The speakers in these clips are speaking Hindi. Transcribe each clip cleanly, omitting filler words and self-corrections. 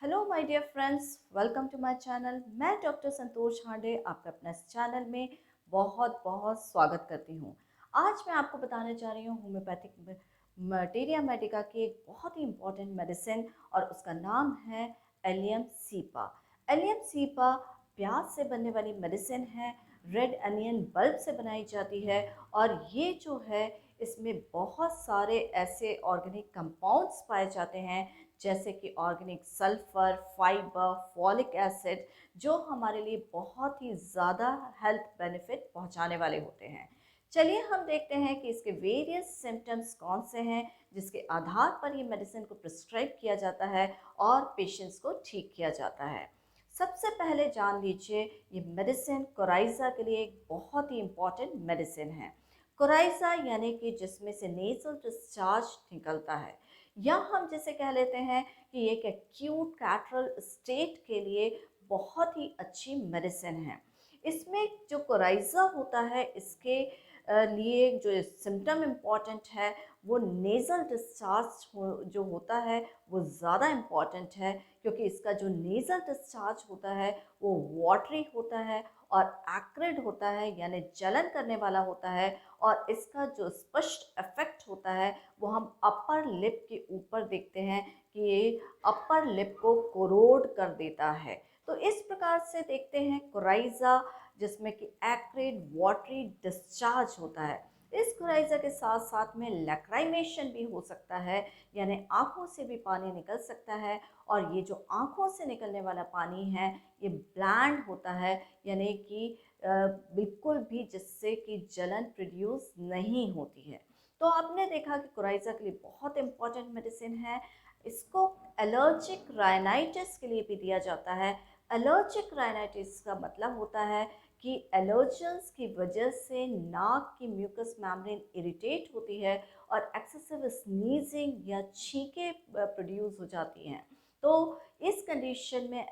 Hello my dear friends, welcome to my channel. मैं डॉक्टर संतोष हांडे आपका अपना इस चैनल में बहुत बहुत स्वागत करती हूँ। आज मैं आपको बताने जा रही हूँ होम्योपैथिक मटेरिया मेडिका की एक बहुत ही इम्पॉर्टेंट मेडिसिन और उसका नाम है एलियम सीपा। एलियम सीपा प्याज से बनने वाली मेडिसिन है, रेड अनियन बल्ब से बनाई जाती है और ये जो है इसमें बहुत सारे ऐसे ऑर्गेनिक कंपाउंड्स पाए जाते हैं जैसे कि organic sulphur, fibre, folic acid, जो हमारे लिए बहुत ही ज़्यादा हेल्थ बेनिफिट पहुंचाने वाले होते हैं। चलिए हम देखते हैं कि इसके वेरियस सिम्टम्स कौन से हैं जिसके आधार पर ये मेडिसिन को प्रिस्क्राइब किया जाता है और पेशेंट्स को ठीक किया जाता है। सबसे पहले जान लीजिए, ये मेडिसिन कोराइजा के लिए एक बहुत ही इम्पॉर्टेंट मेडिसिन है। कोराइजा यानी कि जिसमें से नेजल डिस्चार्ज निकलता है, या हम जिसे कह लेते हैं कि एक एक्यूट कैटरल स्टेट के लिए बहुत ही अच्छी मेडिसिन है। इसमें जो कोराइजा होता है इसके लिए जो सिम्टम इम्पॉर्टेंट है वो नेज़ल डिस्चार्ज जो होता है वो ज़्यादा इम्पॉर्टेंट है, क्योंकि इसका जो नेज़ल डिस्चार्ज होता है वो वाटरी होता है और एक्रिड होता है, यानी जलन करने वाला होता है। और इसका जो स्पष्ट इफेक्ट होता है वो हम अपर लिप के ऊपर देखते हैं कि ये अपर लिप को कोरोड कर देता है। तो इस प्रकार से देखते हैं कोराइजा, जिसमें कि एक्रिड वाटरी डिस्चार्ज होता है। इस कोराइजा के साथ साथ में लैक्राइमेशन भी हो सकता है, यानी आंखों से भी पानी निकल सकता है। और ये जो आंखों से निकलने वाला पानी है ये ब्लैंड होता है, यानी कि बिल्कुल भी जिससे कि जलन प्रोड्यूस नहीं होती है। तो आपने देखा कि कोराइजा के लिए बहुत इंपॉर्टेंट मेडिसिन है। इसको एलर्जिक राइनाइटिस के लिए भी दिया जाता है। एलर्जिक राइनाइटिस का मतलब होता है कि एलर्जेंस की वजह से नाक की म्यूकस मेम्ब्रेन इरिटेट होती है और एक्सेसिव स्नीजिंग या छींकें प्रोड्यूस हो जाती हैं। तो इस कंडीशन में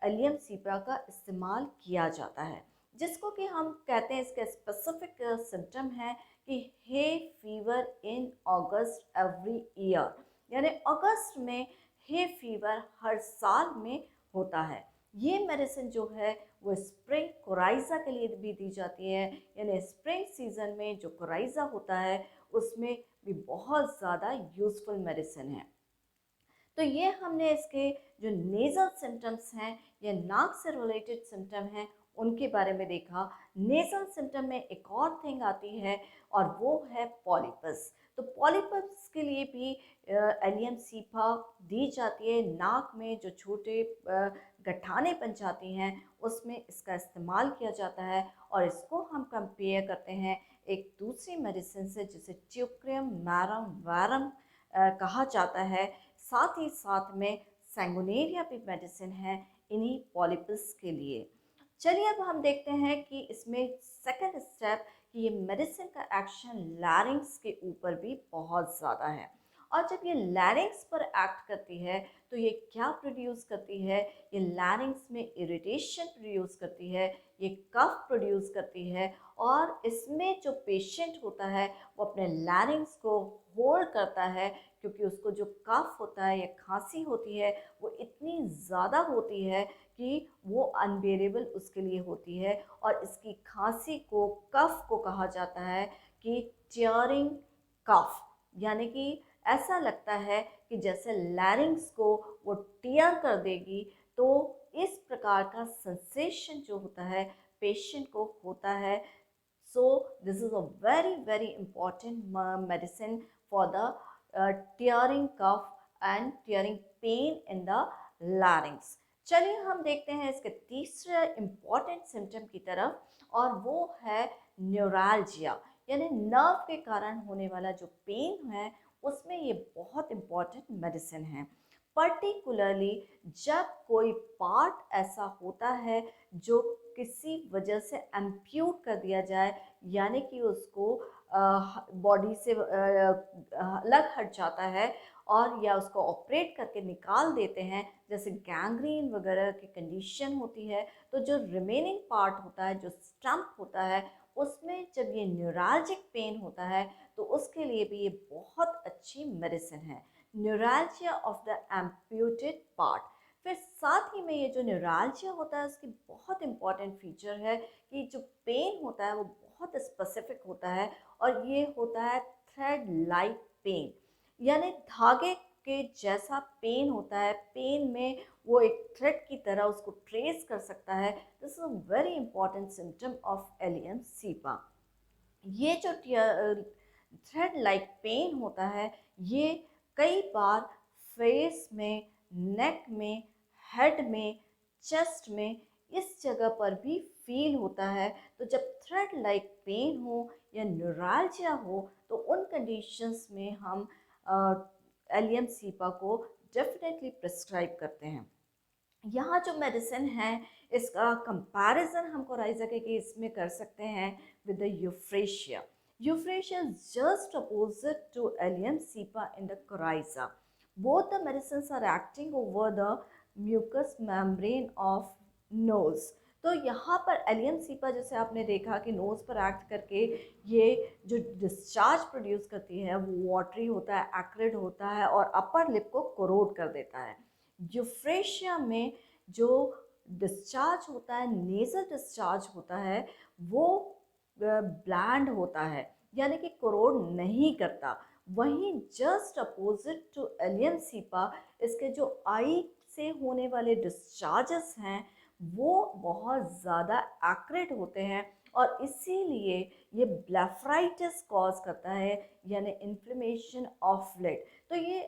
एलियम सीपा का इस्तेमाल किया जाता है, जिसको कि हम कहते हैं, इसका स्पेसिफिक सिम्टम है कि hay fever in August every year, यानी अगस्त में हे फीवर हर साल में होता है। ये मेडिसिन जो है वो स्प्रिंग कोराइजा के लिए भी दी जाती है, यानी स्प्रिंग सीजन में जो कोराइजा होता है उसमें भी बहुत ज़्यादा यूज़फुल मेडिसिन है। तो ये हमने इसके जो नेज़ल सिम्टम्स हैं या नाक से रिलेटेड सिम्टम हैं उनके बारे में देखा। नेज़ल सिम्टम में एक और थिंग आती है और वो है पॉलिपस। तो पॉलिपस के लिए भी एलियम सीपा दी जाती है। नाक में जो छोटे गठाने बन जाती हैं उसमें इसका इस्तेमाल किया जाता है। और इसको हम कंपेयर करते हैं एक दूसरी मेडिसिन से जिसे ट्यूक्रियम मैरम वैरम कहा जाता है। साथ ही साथ में सैंगुनेरिया भी मेडिसिन है इन्हीं पॉलिपस के लिए। चलिए अब हम देखते हैं कि इसमें सेकंड स्टेप कि ये मेडिसिन का एक्शन लैरिंग्स के ऊपर भी बहुत ज़्यादा है। और जब ये लैरिंग्स पर एक्ट करती है तो ये क्या प्रोड्यूस करती है, ये लैरिंग्स में इरिटेशन प्रोड्यूस करती है, ये कफ प्रोड्यूस करती है। और इसमें जो पेशेंट होता है वो अपने लैरिंग्स को होल्ड करता है, क्योंकि उसको जो कफ होता है या खांसी होती है वो इतनी ज़्यादा होती है कि वो अनबेरेबल उसके लिए होती है। और इसकी खांसी को, कफ को कहा जाता है कि टियरिंग कफ, यानी कि ऐसा लगता है कि जैसे लैरिंग्स को वो टियर कर देगी। तो इस प्रकार का सेंसेशन जो होता है पेशेंट को होता है। So this is a very important medicine for the tearing cough and tearing pain in the larynx। चलिए हम देखते हैं इसके तीसरे इम्पॉर्टेंट सिम्टम की तरफ, और वो है न्यूरल्जिया, यानी नर्व के कारण होने वाला जो पेन है उसमें ये बहुत इम्पॉर्टेंट मेडिसिन है। पर्टिकुलरली जब कोई पार्ट ऐसा होता है जो किसी वजह से एम्प्यूट कर दिया जाए, यानी कि उसको बॉडी से अलग हट जाता है और या उसको ऑपरेट करके निकाल देते हैं, जैसे गैंग्रीन वगैरह की कंडीशन होती है, तो जो रिमेनिंग पार्ट होता है, जो स्टम्प होता है, उसमें जब ये न्यूरल्जिक पेन होता है तो उसके लिए भी ये बहुत अच्छी मेडिसिन है। Neuralgia of the amputated part. फिर साथ ही में ये जो न्यूराल्जिया होता है उसकी बहुत इंपॉर्टेंट फीचर है कि जो पेन होता है वो बहुत स्पेसिफिक होता है, और ये होता है थ्रेड लाइक पेन, यानी धागे के जैसा पेन होता है। पेन में वो एक थ्रेड की तरह उसको ट्रेस कर सकता है। This is a very important symptom of allium cepa. ये जो थ्रेड लाइक पेन होता है, ये कई बार फेस में, नेक में, हेड में, चेस्ट में, इस जगह पर भी फील होता है। तो जब थ्रेड लाइक पेन हो या न्यूराल्जिया हो तो उन कंडीशंस में हम एलियम सीपा को डेफिनेटली प्रिस्क्राइब करते हैं। यहाँ जो मेडिसिन है इसका कंपैरिजन हम कोराइजा के केस में कर सकते हैं with the euphrasia. Euphrasia is just opposite to Allium cepa in the coryza. Both the medicines are acting over the mucous membrane of nose. तो यहाँ पर एलियम सीपा जैसे आपने देखा कि नोज पर एक्ट करके ये जो डिस्चार्ज प्रोड्यूस करती है वो वाटरी होता है, एक्रिड होता है और अपर लिप को कोरोड कर देता है। यूफ्रेशिया में जो डिस्चार्ज होता है, नेजल डिस्चार्ज होता है, वो ब्लैंड होता है, यानी कि कोरोड नहीं करता। वहीं just opposite to allium cepa, इसके जो आई से होने वाले डिस्चार्जेस हैं वो बहुत ज़्यादा एक्रेट होते हैं, और इसीलिए ये ब्लेफराइटिस कॉज करता है, यानी इन्फ्लेमेशन ऑफ लिड। तो ये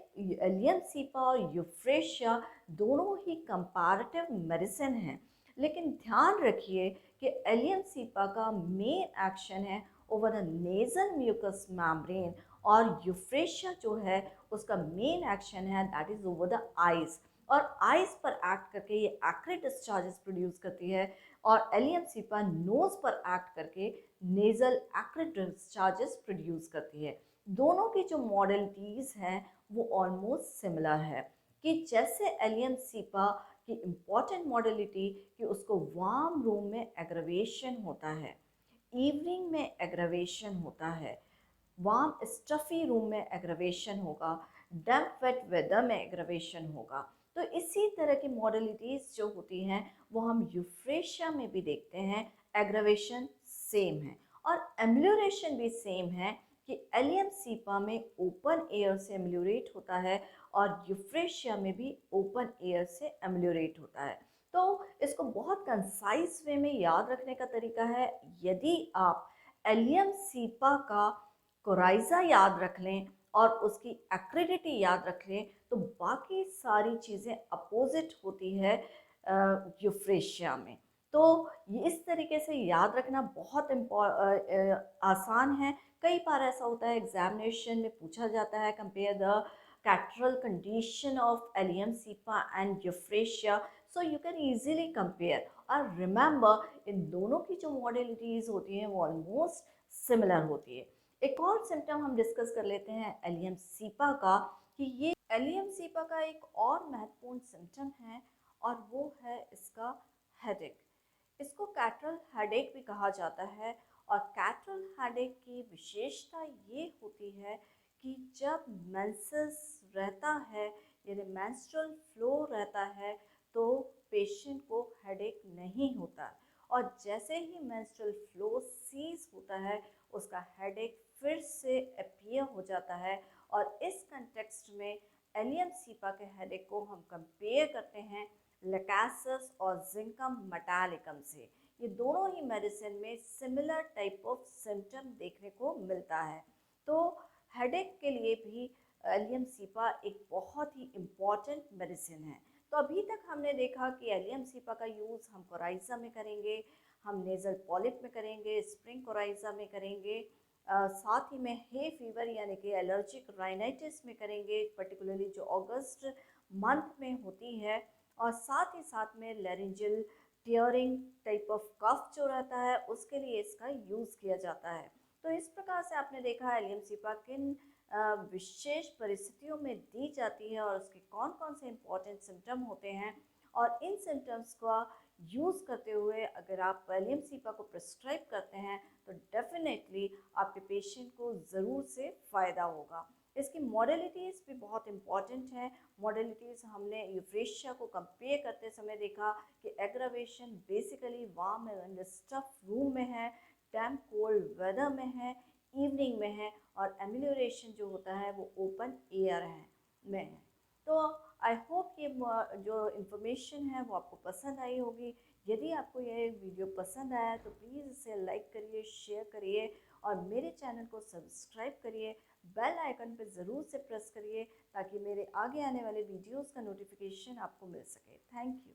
एलियम सीपा और यूफ्रेशिया दोनों ही कंपैरेटिव मेडिसिन हैं, लेकिन ध्यान रखिए कि एलियम सीपा का मेन एक्शन है over the nasal mucous membrane, और यूफ्रेशिया जो है उसका मेन एक्शन है that is over the eyes, और आइज पर एक्ट करके ये एक्रिड डिस्चार्जेस प्रोड्यूस करती है, और एलियम सीपा नोज पर एक्ट करके नेजल एक्रिड डिस्चार्जेस प्रोड्यूस करती है। दोनों की जो मॉडलिटीज़ हैं वो ऑलमोस्ट सिमिलर है, कि जैसे एलियम सीपा की इम्पॉर्टेंट मॉडलिटी कि उसको वार्म रूम में एग्रवेशन होता है, इवनिंग में एग्रवेशन होता है, वार्म स्टफी रूम में एग्रवेशन होगा, डैम्प वेट वेदर में एग्रवेशन होगा। तो इसी तरह की मॉडलिटीज़ जो होती हैं वो हम यूफ्रेशिया में भी देखते हैं। एग्रवेशन सेम है और एम्ब्ल्यूरेशन भी सेम है, कि एलियम सीपा में ओपन एयर से एम्ब्ल्यूरेट होता है और यूफ्रेशिया में भी ओपन एयर से एम्ब्ल्यूरेट होता है। तो इसको बहुत कंसाइज वे में याद रखने का तरीका है, यदि आप एलियम सीपा का कोराइजा याद रख लें और उसकी एक्रिडिटी याद रख लें तो बाकी सारी चीज़ें अपोजिट होती है यूफ्रेशिया में। तो ये इस तरीके से याद रखना बहुत आसान है। कई बार ऐसा होता है एग्जामिनेशन में पूछा जाता है compare the catarrhal condition of allium cepa and Euphrasia, so you can easily compare और रिमेंबर इन दोनों की जो मॉडलिटीज़ होती हैं वो ऑलमोस्ट सिमिलर होती है। एक और सिम्टम हम डिस्कस कर लेते हैं एलियम सीपा का, कि ये एलियम सीपा का एक और महत्वपूर्ण सिम्टम है और वो है इसका हेडेक। इसको कैटरल हेडेक भी कहा जाता है, और कैटरल हेडेक की विशेषता ये होती है कि जब मेंसेस रहता है यानी मेंस्ट्रुअल फ्लो रहता है तो पेशेंट को हेडेक नहीं होता, और जैसे ही मेंस्ट्रुअल फ्लो सीज होता है उसका हेडेक फिर से अपीयर हो जाता है। और इस कंटेक्स्ट में एलियम सीपा के हेडेक को हम कंपेयर करते हैं लैकासस और जिंकम मेटालिकम से। ये दोनों ही मेडिसिन में सिमिलर टाइप ऑफ सिम्टम देखने को मिलता है। तो हेडेक के लिए भी एलियम सीपा एक बहुत ही इम्पॉर्टेंट मेडिसिन है। तो अभी तक हमने देखा कि एलियम सीपा का यूज़ हम कोराइजा में करेंगे, हम नेज़ल पॉलिप में करेंगे, स्प्रिंग कोराइजा में करेंगे, साथ ही में हे फीवर यानी कि एलर्जिक राइनाइटिस में करेंगे, पर्टिकुलरली जो अगस्त मंथ में होती है, और साथ ही साथ में laryngeal tearing type of cough जो रहता है उसके लिए इसका यूज़ किया जाता है। तो इस प्रकार से आपने देखा एलियम सीपा किन विशेष परिस्थितियों में दी जाती है और उसके कौन कौन से इम्पोर्टेंट सिम्टम होते हैं, और इन सिम्टम्स का यूज़ करते हुए अगर आप एलियम सीपा को प्रिस्क्राइब करते हैं तो डेफिनेटली आपके पेशेंट को ज़रूर से फ़ायदा होगा। इसकी मॉडलिटीज़ भी बहुत इंपॉर्टेंट है। मॉडलिटीज़ हमने यूफ्रेशिया को कंपेयर करते समय देखा कि aggravation basically warm and stuff room में है, डैम्प कोल्ड वेदर में है, इवनिंग में है, और एमिलियोरेशन जो होता है वो ओपन एयर है में है। तो आई होप ये जो इन्फॉर्मेशन है वो आपको पसंद आई होगी। यदि आपको ये वीडियो पसंद आया तो प्लीज़ इसे लाइक करिए, शेयर करिए और मेरे चैनल को सब्सक्राइब करिए। बेल आइकन पे ज़रूर से प्रेस करिए ताकि मेरे आगे आने वाले वीडियोस का नोटिफिकेशन आपको मिल सके। Thank you.